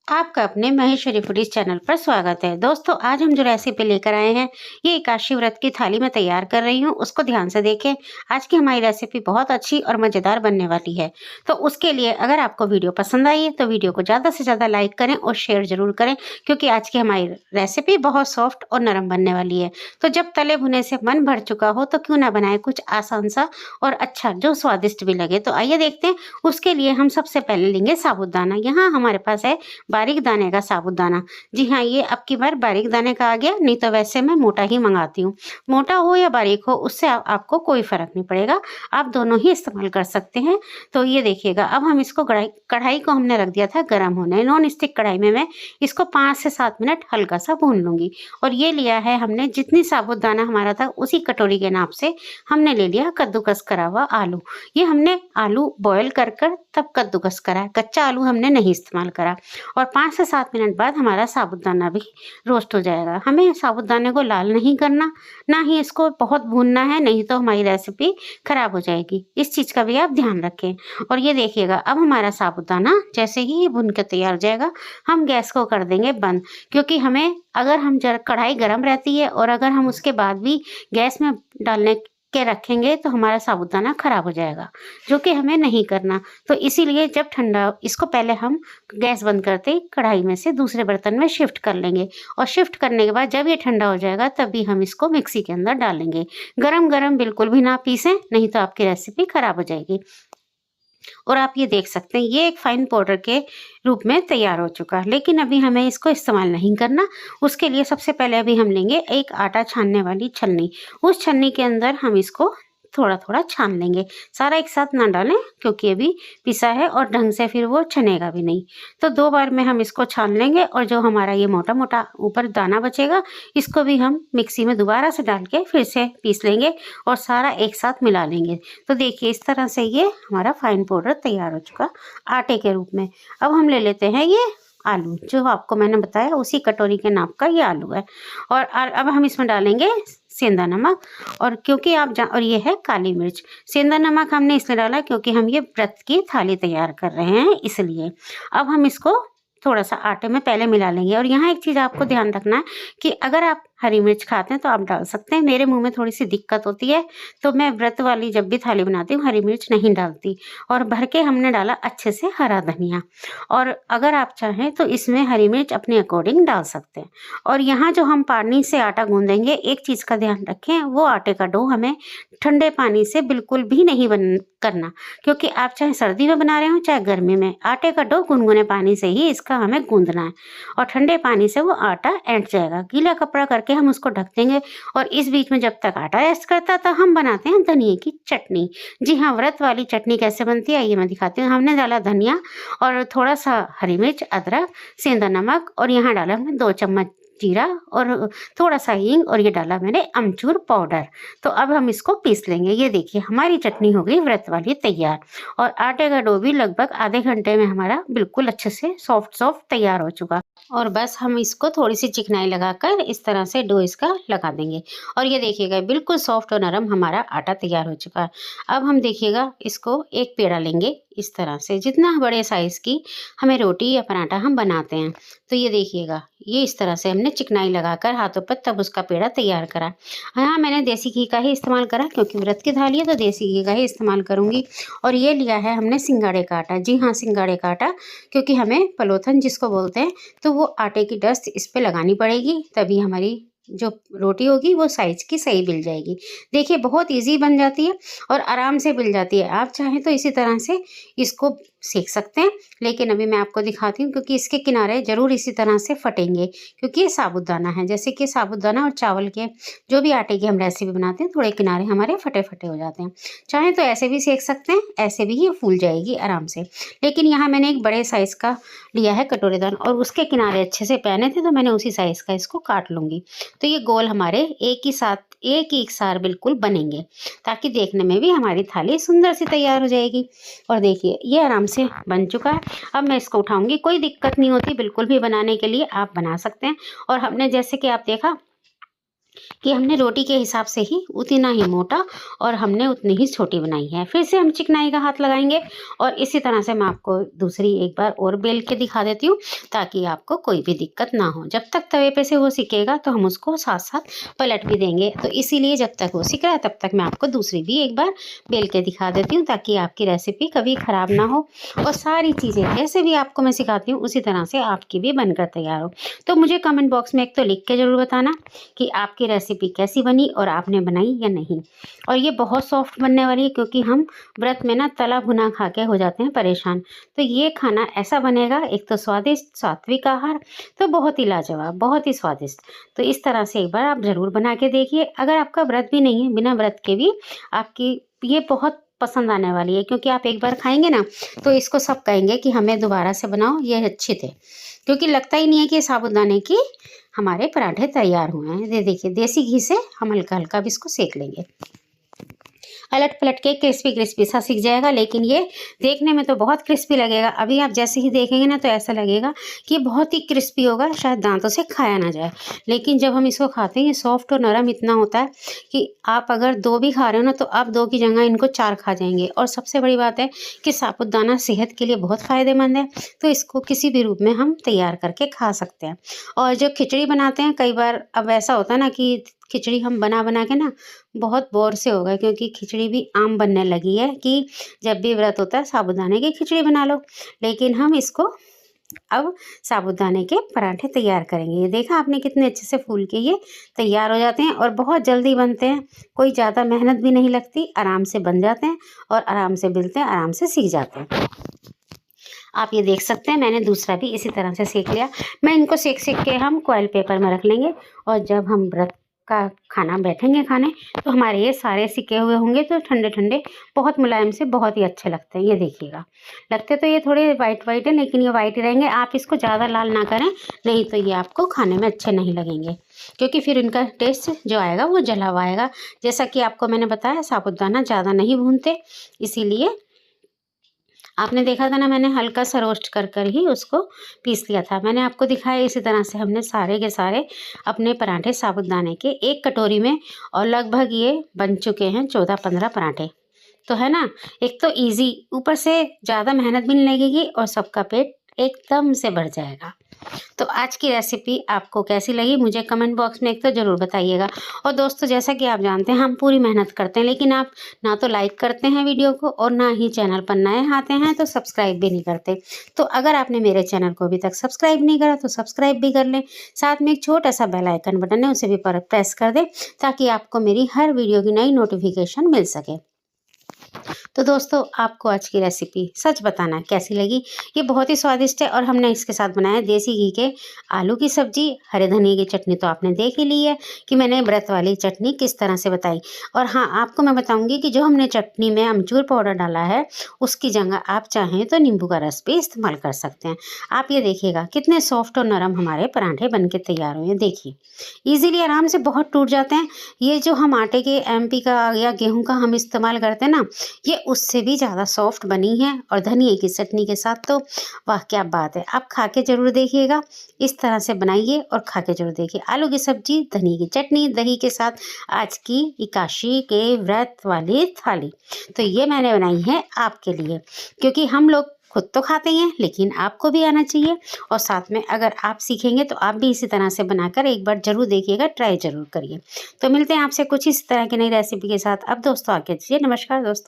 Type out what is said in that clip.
आपका अपने Maheshwari foodies channel पर स्वागत है। दोस्तों, आज हम जो रेसिपी लेकर आए हैं ये एकादशी व्रत की थाली में तैयार कर रही हूँ, उसको ध्यान से देखें। आज की हमारी रेसिपी बहुत अच्छी और मज़ेदार बनने वाली है। तो उसके लिए अगर आपको वीडियो पसंद आई है तो वीडियो को ज़्यादा से ज़्यादा लाइक करें और शेयर जरूर करें, क्योंकि आज की हमारी रेसिपी बहुत सॉफ्ट और नरम बनने वाली है। तो जब तले भुने से मन भर चुका हो तो क्यों ना बनाए कुछ आसान सा और अच्छा जो स्वादिष्ट भी लगे। तो आइए देखते हैं। उसके लिए हम सबसे पहले लेंगे साबूदाना। यहाँ हमारे पास है बारीक दाने का साबूदाना। जी हाँ, ये अब की बार बारीक दाने का आ गया, नहीं तो वैसे मैं मोटा ही मंगाती हूँ। मोटा हो या बारीक हो उससे आपको कोई फर्क नहीं पड़ेगा, आप दोनों ही इस्तेमाल कर सकते हैं। तो ये देखिएगा, अब हम इसको कढ़ाई को हमने रख दिया था गर्म होने। नॉन स्टिक कढ़ाई में मैं इसको 5 से 7 मिनट हल्का सा भून लूंगी। और ये लिया है हमने, जितनी साबूदाना हमारा था उसी कटोरी के नाप से हमने ले लिया कद्दूकस करा हुआ आलू। ये हमने आलू बॉयल कर तब कद्दूकस करा है, कच्चा आलू हमने नहीं इस्तेमाल करा। और 5 से 7 मिनट बाद हमारा साबूदाना भी रोस्ट हो जाएगा। हमें साबूदाने को लाल नहीं करना, ना ही इसको बहुत भूनना है, नहीं तो हमारी रेसिपी खराब हो जाएगी। इस चीज़ का भी आप ध्यान रखें। और ये देखिएगा, अब हमारा साबूदाना जैसे ही भून के तैयार हो जाएगा हम गैस को कर देंगे बंद, क्योंकि हमें अगर हम जरा कढ़ाई गर्म रहती है और अगर हम उसके बाद भी गैस में डालने के रखेंगे तो हमारा साबूदाना खराब हो जाएगा, जो कि हमें नहीं करना। तो इसीलिए जब ठंडा, इसको पहले हम गैस बंद करते ही कढ़ाई में से दूसरे बर्तन में शिफ्ट कर लेंगे। और शिफ्ट करने के बाद जब ये ठंडा हो जाएगा तभी हम इसको मिक्सी के अंदर डालेंगे। गरम गरम बिल्कुल भी ना पीसें, नहीं तो आपकी रेसिपी खराब हो जाएगी। और आप ये देख सकते हैं ये एक फाइन पाउडर के रूप में तैयार हो चुका है, लेकिन अभी हमें इसको इस्तेमाल नहीं करना। उसके लिए सबसे पहले अभी हम लेंगे एक आटा छानने वाली छन्नी। उस छन्नी के अंदर हम इसको थोड़ा थोड़ा छान लेंगे, सारा एक साथ ना डालें, क्योंकि अभी पिसा है और ढंग से फिर वो छनेगा भी नहीं। तो 2 बार में हम इसको छान लेंगे। और जो हमारा ये मोटा मोटा ऊपर दाना बचेगा इसको भी हम मिक्सी में दोबारा से डाल के फिर से पीस लेंगे और सारा एक साथ मिला लेंगे। तो देखिए, इस तरह से ये हमारा फाइन पाउडर तैयार हो चुका आटे के रूप में। अब हम ले लेते हैं ये आलू, जो आपको मैंने बताया उसी कटोरी के नाप का ये आलू है। और अब हम इसमें डालेंगे सेंधा नमक। और क्योंकि और ये है काली मिर्च। सेंधा नमक हमने इसलिए डाला क्योंकि हम ये व्रत की थाली तैयार कर रहे हैं, इसलिए। अब हम इसको थोड़ा सा आटे में पहले मिला लेंगे। और यहाँ एक चीज़ आपको ध्यान रखना है कि अगर आप हरी मिर्च खाते हैं तो आप डाल सकते हैं। मेरे मुंह में थोड़ी सी दिक्कत होती है, तो मैं व्रत वाली जब भी थाली बनाती हूँ हरी मिर्च नहीं डालती। और भर के हमने डाला अच्छे से हरा धनिया। और अगर आप चाहें तो इसमें हरी मिर्च अपने अकॉर्डिंग डाल सकते हैं। और यहाँ जो हम पानी से आटा गूंदेंगे, एक चीज़ का ध्यान रखें, वो आटे का डो हमें ठंडे पानी से बिल्कुल भी नहीं करना, क्योंकि आप चाहे सर्दी में बना रहे हो चाहे गर्मी में, आटे का डो गुनगुने पानी से ही इसका हमें गूंदना है। और ठंडे पानी से वो आटा ऐंठ जाएगा। गीला कपड़ा करके हम उसको ढक देंगे। और इस बीच में जब तक आटा रेस्ट करता था हम बनाते हैं धनिए की चटनी। जी हाँ, व्रत वाली चटनी कैसे बनती है ये मैं दिखाती हूँ। हमने डाला धनिया और थोड़ा सा हरी मिर्च, अदरक, सेंधा नमक, और यहाँ डाला हमने 2 चम्मच जीरा और थोड़ा सा हींग, और ये डाला मैंने अमचूर पाउडर। तो अब हम इसको पीस लेंगे। ये देखिए, हमारी चटनी हो गई व्रत वाली तैयार। और आटे का डो भी लगभग आधे घंटे में हमारा बिल्कुल अच्छे से सॉफ्ट सॉफ्ट तैयार हो चुका। और बस हम इसको थोड़ी सी चिकनाई लगाकर इस तरह से डो इसका लगा देंगे। और ये देखिएगा, बिल्कुल सॉफ्ट और नरम हमारा आटा तैयार हो चुका है। अब हम देखिएगा इसको एक पेड़ा लेंगे इस तरह से, जितना बड़े साइज़ की हमें रोटी या पराठा हम बनाते हैं। तो ये देखिएगा, ये इस तरह से हमने चिकनाई लगाकर हाथों पर तब उसका पेड़ा तैयार करा। हाँ, मैंने देसी घी का ही इस्तेमाल करा, क्योंकि व्रत की थाली है तो देसी घी का ही इस्तेमाल करूँगी। और ये लिया है हमने सिंगाड़े का आटा। जी हाँ, सिंगाड़े का आटा, क्योंकि हमें पलोथन जिसको बोलते हैं, तो वो आटे की डस्ट इस पे लगानी पड़ेगी, तभी हमारी जो रोटी होगी वो साइज की सही मिल जाएगी। देखिए, बहुत इजी बन जाती है और आराम से मिल जाती है। आप चाहें तो इसी तरह से इसको सेक सकते हैं, लेकिन अभी मैं आपको दिखाती हूँ, क्योंकि इसके किनारे ज़रूर इसी तरह से फटेंगे, क्योंकि ये साबूदाना है। जैसे कि साबूदाना और चावल के जो भी आटे की हम रेसिपी बनाते हैं, थोड़े किनारे हमारे फटे फटे हो जाते हैं। चाहें तो ऐसे भी सेक सकते हैं, ऐसे भी ये फूल जाएगी आराम से। लेकिन यहाँ मैंने एक बड़े साइज़ का लिया है कटोरेदान, और उसके किनारे अच्छे से पहने थे, तो मैंने उसी साइज़ का इसको काट लूँगी। तो ये गोल हमारे एक ही सार बिल्कुल बनेंगे, ताकि देखने में भी हमारी थाली सुंदर सी तैयार हो जाएगी। और देखिए, ये आराम से बन चुका है। अब मैं इसको उठाऊंगी, कोई दिक्कत नहीं होती बिल्कुल भी बनाने के लिए, आप बना सकते हैं। और हमने जैसे कि आप देखा कि हमने रोटी के हिसाब से ही उतना ही मोटा और हमने उतनी ही छोटी बनाई है। फिर से हम चिकनाई का हाथ लगाएंगे और इसी तरह से मैं आपको दूसरी एक बार और बेल के दिखा देती हूँ, ताकि आपको कोई भी दिक्कत ना हो। जब तक तवे पे से वो सिकेगा तो हम उसको साथ साथ पलट भी देंगे, तो इसीलिए जब तक वो सिक रहा है तब तक मैं आपको दूसरी भी एक बार बेल के दिखा देती हूँ, ताकि आपकी रेसिपी कभी ख़राब ना हो और सारी चीज़ें जैसे भी आपको मैं सिखाती हूँ उसी तरह से आपकी भी बनकर तैयार हो। तो मुझे कमेंट बॉक्स में एक तो लिख के ज़रूर बताना कि आपकी रेसिपी कैसी बनी और आपने बनाई या नहीं। और ये बहुत सॉफ्ट बनने वाली है, क्योंकि हम व्रत में ना तला भुना खा के हो जाते हैं परेशान। तो ये खाना ऐसा बनेगा, एक तो स्वादिष्ट सात्विक आहार, तो बहुत ही लाजवाब, बहुत ही स्वादिष्ट। तो इस तरह से एक बार आप ज़रूर बना के देखिए। अगर आपका व्रत भी नहीं है, बिना व्रत के भी आपकी ये बहुत पसंद आने वाली है, क्योंकि आप एक बार खाएंगे ना तो इसको सब कहेंगे कि हमें दोबारा से बनाओ, ये अच्छे थे। क्योंकि लगता ही नहीं है कि ये साबूदाने की हमारे पराठे तैयार हुए हैं। ये देखिए, देसी घी से हम हल्का हल्का भी इसको सेक लेंगे। पलट पलट के क्रिस्पी क्रिस्पी सा सीख जाएगा, लेकिन ये देखने में तो बहुत क्रिस्पी लगेगा। अभी आप जैसे ही देखेंगे ना तो ऐसा लगेगा कि ये बहुत ही क्रिस्पी होगा, शायद दांतों से खाया ना जाए। लेकिन जब हम इसको खाते हैं ये सॉफ्ट और नरम इतना होता है कि आप अगर 2 भी खा रहे हो ना तो आप 2 की जगह इनको 4 खा जाएंगे। और सबसे बड़ी बात है कि साबूदाना सेहत के लिए बहुत फ़ायदेमंद है, तो इसको किसी भी रूप में हम तैयार करके खा सकते हैं। और जो खिचड़ी बनाते हैं, कई बार अब ऐसा होता है ना कि खिचड़ी हम बना बना के ना बहुत बोर से हो गए, क्योंकि खिचड़ी भी आम बनने लगी है कि जब भी व्रत होता है साबूदाने की खिचड़ी बना लो। लेकिन हम इसको अब साबूदाने के पराठे तैयार करेंगे। ये देखा आपने कितने अच्छे से फूल के ये तैयार हो जाते हैं और बहुत जल्दी बनते हैं। कोई ज़्यादा मेहनत भी नहीं लगती, आराम से बन जाते हैं और आराम से बिलते हैं, आराम से सीख जाते हैं। आप ये देख सकते हैं मैंने दूसरा भी इसी तरह से सेक लिया। मैं इनको सेक सेक के हम फॉइल पेपर में रख लेंगे, और जब हम व्रत का खाना बैठेंगे खाने तो हमारे ये सारे सिके हुए होंगे, तो ठंडे ठंडे बहुत मुलायम से बहुत ही अच्छे लगते हैं। ये देखिएगा, लगते तो ये थोड़े वाइट वाइट है, लेकिन ये वाइट ही रहेंगे। आप इसको ज़्यादा लाल ना करें, नहीं तो ये आपको खाने में अच्छे नहीं लगेंगे, क्योंकि फिर इनका टेस्ट जो आएगा वो जला हुआ आएगा। जैसा कि आपको मैंने बताया, साबूदाना ज़्यादा नहीं भूनते, इसीलिए आपने देखा था ना, मैंने हल्का सा रोस्ट कर कर ही उसको पीस लिया था। मैंने आपको दिखाया इसी तरह से हमने सारे के सारे अपने पराठे साबूदाने के एक कटोरी में, और लगभग ये बन चुके हैं 14-15 पराठे। तो है ना, एक तो इजी, ऊपर से ज़्यादा मेहनत भी नहीं लगेगी और सबका पेट एकदम से भर जाएगा। तो आज की रेसिपी आपको कैसी लगी मुझे कमेंट बॉक्स में एक तो ज़रूर बताइएगा। और दोस्तों, जैसा कि आप जानते हैं हम पूरी मेहनत करते हैं, लेकिन आप ना तो लाइक करते हैं वीडियो को और ना ही चैनल पर नए आते हैं तो सब्सक्राइब भी नहीं करते। तो अगर आपने मेरे चैनल को अभी तक सब्सक्राइब नहीं करा तो सब्सक्राइब भी कर लें। साथ में एक छोटा सा बेल आइकन बटन है, उसे भी प्रेस कर दें, ताकि आपको मेरी हर वीडियो की नई नोटिफिकेशन मिल सके। तो दोस्तों, आपको आज की रेसिपी सच बताना कैसी लगी। ये बहुत ही स्वादिष्ट है, और हमने इसके साथ बनाया देसी घी के आलू की सब्जी, हरे धनिए की चटनी तो आपने देख ही ली है कि मैंने व्रत वाली चटनी किस तरह से बताई। और हाँ, आपको मैं बताऊंगी कि जो हमने चटनी में अमचूर पाउडर डाला है, उसकी जगह आप चाहें तो नींबू का रस भी इस्तेमाल कर सकते हैं। आप ये देखिएगा कितने सॉफ्ट और नरम हमारे पराठे बन के तैयार हुए हैं। देखिए, ईजिली आराम से बहुत टूट जाते हैं। ये जो हम आटे के MP का या गेहूँ का हम इस्तेमाल करते हैं ना, ये उससे भी ज़्यादा सॉफ्ट बनी है। और धनिए की चटनी के साथ तो वाह क्या बात है। आप खा के ज़रूर देखिएगा, इस तरह से बनाइए और खा के ज़रूर देखिए। आलू की सब्जी, धनिए की चटनी, दही के साथ आज की एकादशी के व्रत वाली थाली तो ये मैंने बनाई है आपके लिए, क्योंकि हम लोग खुद तो खाते ही हैं, लेकिन आपको भी आना चाहिए। और साथ में अगर आप सीखेंगे तो आप भी इसी तरह से बनाकर एक बार ज़रूर देखिएगा, ट्राई ज़रूर करिए। तो मिलते हैं आपसे कुछ इस तरह की नई रेसिपी के साथ। अब दोस्तों आगे दीजिए, नमस्कार दोस्तों।